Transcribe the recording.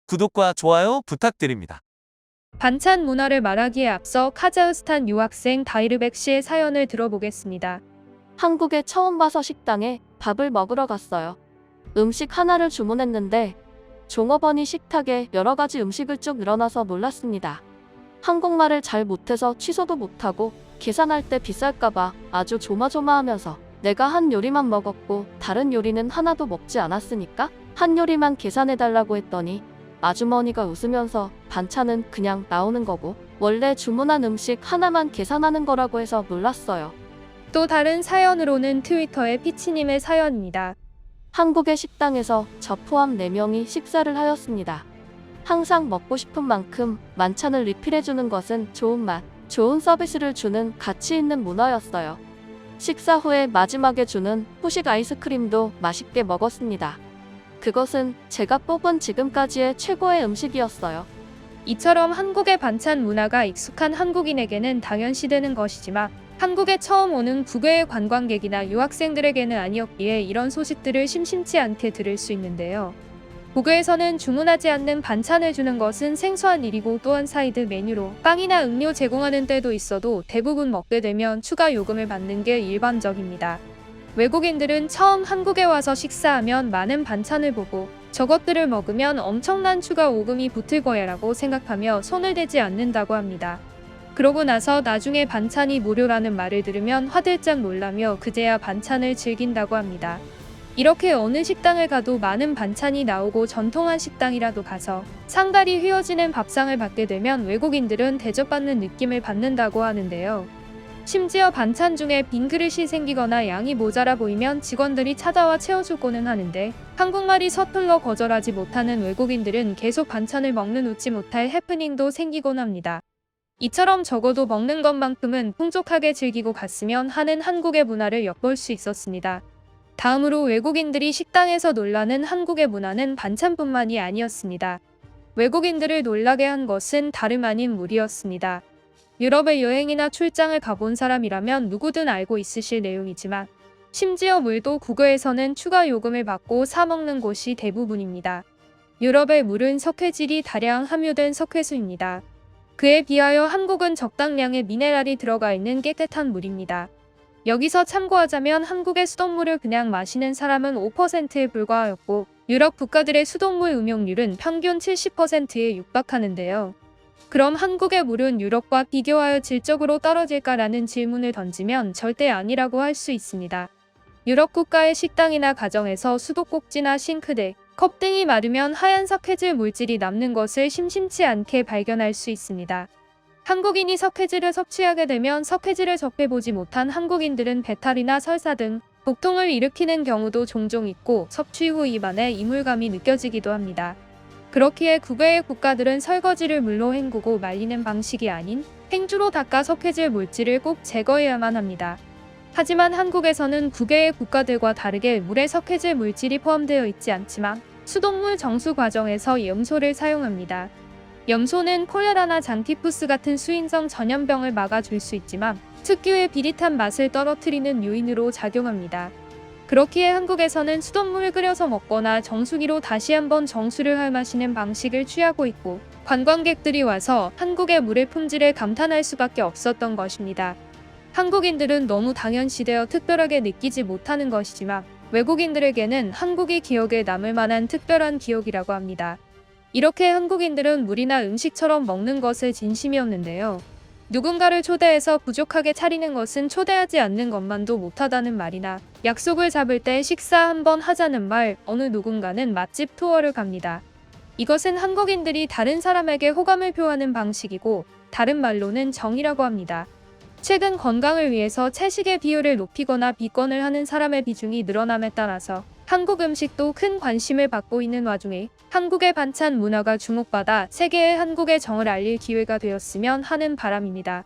구독과 좋아요 부탁드립니다. 반찬 문화를 말하기에 앞서 카자흐스탄 유학생 다이르백 씨의 사연을 들어보겠습니다. 한국에 처음 와서 식당에 밥을 먹으러 갔어요. 음식 하나를 주문했는데 종업원이 식탁에 여러 가지 음식을 쭉 늘어놔서 놀랐습니다. 한국말을 잘 못해서 취소도 못하고 계산할 때 비쌀까봐 아주 조마조마하면서 내가 한 요리만 먹었고 다른 요리는 하나도 먹지 않았으니까 한 요리만 계산해달라고 했더니 아주머니가 웃으면서 반찬은 그냥 나오는 거고 원래 주문한 음식 하나만 계산하는 거라고 해서 놀랐어요. 또 다른 사연으로는 트위터의 피치님의 사연입니다. 한국의 식당에서 저 포함 4명이 식사를 하였습니다. 항상 먹고 싶은 만큼 만찬을 리필해주는 것은 좋은 맛, 좋은 서비스를 주는 가치 있는 문화였어요. 식사 후에 마지막에 주는 후식 아이스크림도 맛있게 먹었습니다. 그것은 제가 뽑은 지금까지의 최고의 음식이었어요. 이처럼 한국의 반찬 문화가 익숙한 한국인에게는 당연시되는 것이지만 한국에 처음 오는 국외의 관광객이나 유학생들에게는 아니었기에 이런 소식들을 심심치 않게 들을 수 있는데요. 국외에서는 주문하지 않는 반찬을 주는 것은 생소한 일이고 또한 사이드 메뉴로 빵이나 음료 제공하는 때도 있어도 대부분 먹게 되면 추가 요금을 받는 게 일반적입니다. 외국인들은 처음 한국에 와서 식사하면 많은 반찬을 보고 저것들을 먹으면 엄청난 추가 요금이 붙을 거야라고 생각하며 손을 대지 않는다고 합니다. 그러고 나서 나중에 반찬이 무료라는 말을 들으면 화들짝 놀라며 그제야 반찬을 즐긴다고 합니다. 이렇게 어느 식당을 가도 많은 반찬이 나오고 전통한 식당이라도 가서 상다리 휘어지는 밥상을 받게 되면 외국인들은 대접받는 느낌을 받는다고 하는데요. 심지어 반찬 중에 빈 그릇이 생기거나 양이 모자라 보이면 직원들이 찾아와 채워주고는 하는데 한국말이 서툴러 거절하지 못하는 외국인들은 계속 반찬을 먹는 웃지 못할 해프닝도 생기곤 합니다. 이처럼 적어도 먹는 것만큼은 풍족하게 즐기고 갔으면 하는 한국의 문화를 엿볼 수 있었습니다. 다음으로 외국인들이 식당에서 놀라는 한국의 문화는 반찬뿐만이 아니었습니다. 외국인들을 놀라게 한 것은 다름 아닌 물이었습니다. 유럽에 여행이나 출장을 가본 사람이라면 누구든 알고 있으실 내용이지만 심지어 물도 국외에서는 추가 요금을 받고 사 먹는 곳이 대부분입니다. 유럽의 물은 석회질이 다량 함유된 석회수입니다. 그에 비하여 한국은 적당량의 미네랄이 들어가 있는 깨끗한 물입니다. 여기서 참고하자면 한국의 수돗물을 그냥 마시는 사람은 5%에 불과하였고 유럽 국가들의 수돗물 음용률은 평균 70%에 육박하는데요. 그럼 한국의 물은 유럽과 비교하여 질적으로 떨어질까라는 질문을 던지면 절대 아니라고 할 수 있습니다. 유럽 국가의 식당이나 가정에서 수도꼭지나 싱크대, 컵 등이 마르면 하얀 석회질 물질이 남는 것을 심심치 않게 발견할 수 있습니다. 한국인이 석회질을 섭취하게 되면 석회질을 접해보지 못한 한국인들은 배탈이나 설사 등 복통을 일으키는 경우도 종종 있고 섭취 후 입안에 이물감이 느껴지기도 합니다. 그렇기에 국외의 국가들은 설거지를 물로 헹구고 말리는 방식이 아닌 행주로 닦아 석회질 물질을 꼭 제거해야만 합니다. 하지만 한국에서는 국외의 국가들과 다르게 물에 석회질 물질이 포함되어 있지 않지만 수돗물 정수 과정에서 염소를 사용합니다. 염소는 콜레라나 장티푸스 같은 수인성 전염병을 막아줄 수 있지만 특유의 비릿한 맛을 떨어뜨리는 요인으로 작용합니다. 그렇기에 한국에서는 수돗물을 끓여서 먹거나 정수기로 다시 한번 정수를 할 마시는 방식을 취하고 있고 관광객들이 와서 한국의 물의 품질을 감탄할 수밖에 없었던 것입니다. 한국인들은 너무 당연시되어 특별하게 느끼지 못하는 것이지만 외국인들에게는 한국이 기억에 남을 만한 특별한 기억이라고 합니다. 이렇게 한국인들은 물이나 음식처럼 먹는 것을 진심이었는데요. 누군가를 초대해서 부족하게 차리는 것은 초대하지 않는 것만도 못하다는 말이나 약속을 잡을 때 식사 한번 하자는 말, 어느 누군가는 맛집 투어를 갑니다. 이것은 한국인들이 다른 사람에게 호감을 표하는 방식이고 다른 말로는 정이라고 합니다. 최근 건강을 위해서 채식의 비율을 높이거나 비건을 하는 사람의 비중이 늘어남에 따라서 한국 음식도 큰 관심을 받고 있는 와중에 한국의 반찬 문화가 주목받아 세계에 한국의 정을 알릴 기회가 되었으면 하는 바람입니다.